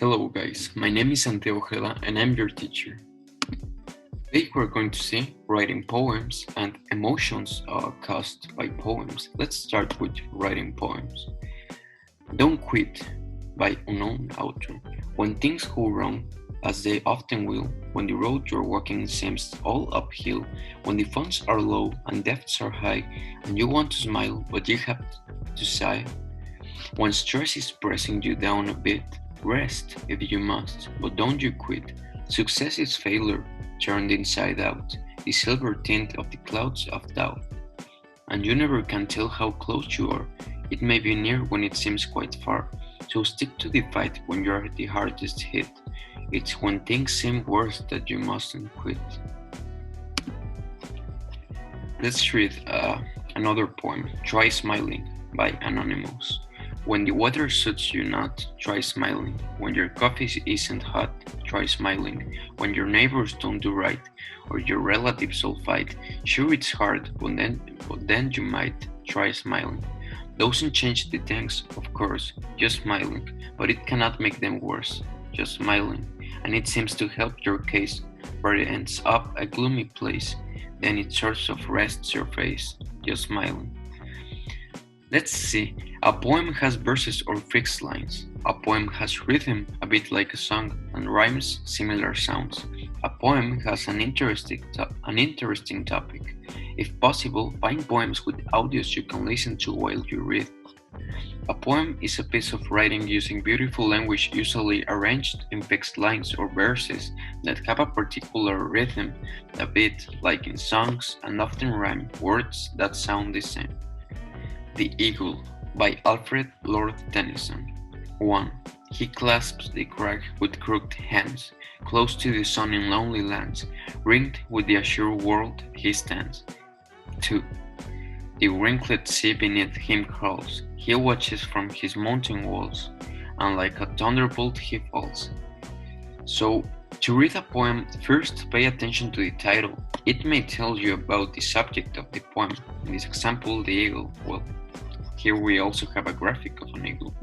Hello guys, my name is Santiago Ojeda and I'm your teacher. Today we're going to see writing poems and emotions caused by poems. Let's start with writing poems. Don't Quit by unknown author. When things go wrong, as they often will, when the road you're walking seems all uphill, when the funds are low and debts are high, and you want to smile but you have to sigh, when stress is pressing you down a bit, rest if you must, but don't you quit. Success is failure turned inside out, the silver tint of the clouds of doubt. And you never can tell how close you are. It may be near when it seems quite far. So stick to the fight when you're the hardest hit. It's when things seem worse that you mustn't quit. Let's read another poem, Try Smiling by Anonymous. When the weather suits you not, try smiling. When your coffee isn't hot, try smiling. When your neighbors don't do right, or your relatives all fight, sure it's hard, but then you might try smiling. Doesn't change the things, of course, just smiling, but it cannot make them worse, just smiling. And it seems to help your case, where it ends up a gloomy place, then it sort of rests your face, just smiling. Let's see. A poem has verses or fixed lines. A poem has rhythm, a bit like a song, and rhymes, similar sounds. A poem has an interesting topic. If possible, find poems with audios you can listen to while you read. A poem is a piece of writing using beautiful language, usually arranged in fixed lines or verses that have a particular rhythm, a bit like in songs, and often rhyme words that sound the same. The Eagle by Alfred Lord Tennyson. 1. He clasps the crag with crooked hands, close to the sun in lonely lands, ringed with the azure world he stands. 2. The wrinkled sea beneath him crawls, he watches from his mountain walls, and like a thunderbolt he falls. So, to read a poem, first pay attention to the title. It may tell you about the subject of the poem. In this example, the eagle. Well, here we also have a graphic of an eagle.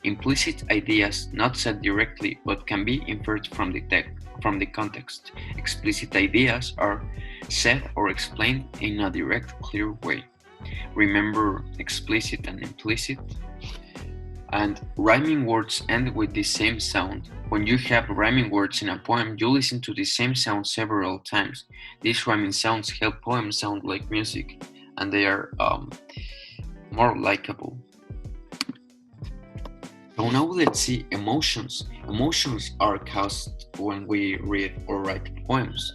Implicit ideas not said directly but can be inferred from the context. Explicit ideas are said or explained in a direct, clear way. Remember explicit and implicit? And rhyming words end with the same sound. When you have rhyming words in a poem, you listen to the same sound several times. These rhyming sounds help poems sound like music, and they are more likable. So now let's see emotions. Emotions are caused when we read or write poems.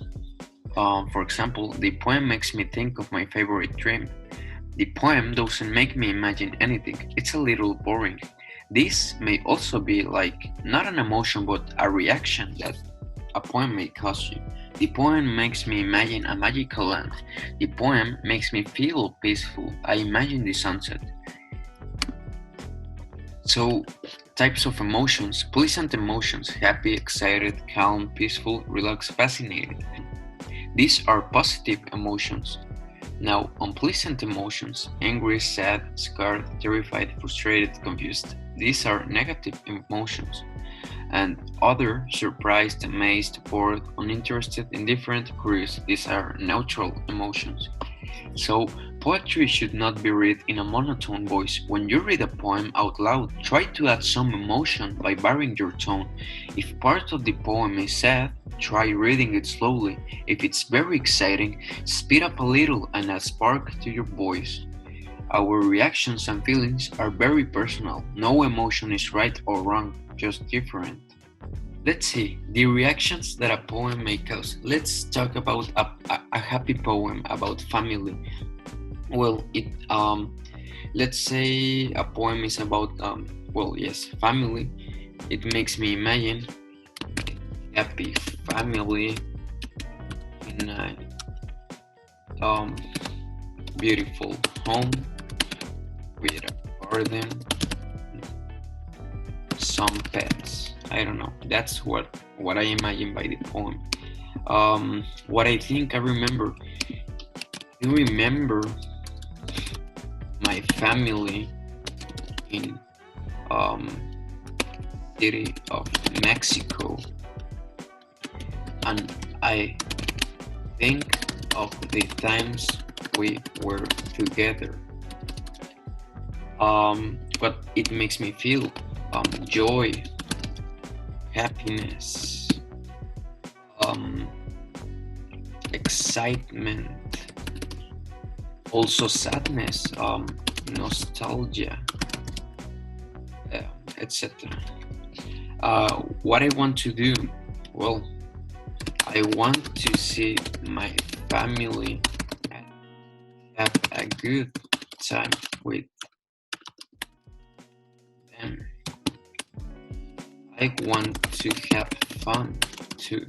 For example, the poem makes me think of my favorite dream. The poem doesn't make me imagine anything. It's a little boring. This may also be like not an emotion but a reaction that a poem may cause you. The poem makes me imagine a magical land. The poem makes me feel peaceful. I imagine the sunset. So, types of emotions: pleasant emotions, happy, excited, calm, peaceful, relaxed, fascinated. These are positive emotions. Now, unpleasant emotions: angry, sad, scared, terrified, frustrated, confused. These are negative emotions. And other: surprised, amazed, bored, uninterested, indifferent, curious. These are neutral emotions. So, poetry should not be read in a monotone voice. When you read a poem out loud, try to add some emotion by varying your tone. If part of the poem is sad, try reading it slowly. If it's very exciting, speed up a little and add spark to your voice. Our reactions and feelings are very personal. No emotion is right or wrong, just different. Let's see, the reactions that a poem may cause. Let's talk about a happy poem about family. Well, let's say a poem is about, family. It makes me imagine happy family in a beautiful home with a garden, some pets. I don't know. That's what I imagine by the poem. What I think I remember. I remember my family in city of Mexico, and I think of the times we were together. What it makes me feel, joy, happiness, excitement, also sadness, nostalgia, etc. What I want to do? Well, I want to see my family and have a good time with them. I want to have fun too.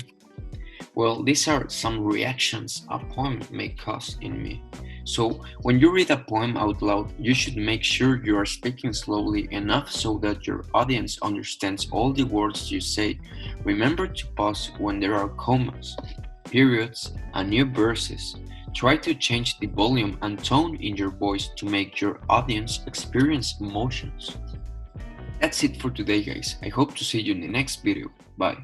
Well, these are some reactions a poem may cause in me. So, when you read a poem out loud, you should make sure you are speaking slowly enough so that your audience understands all the words you say. Remember to pause when there are commas, periods, and new verses. Try to change the volume and tone in your voice to make your audience experience emotions. That's it for today, guys. I hope to see you in the next video. Bye.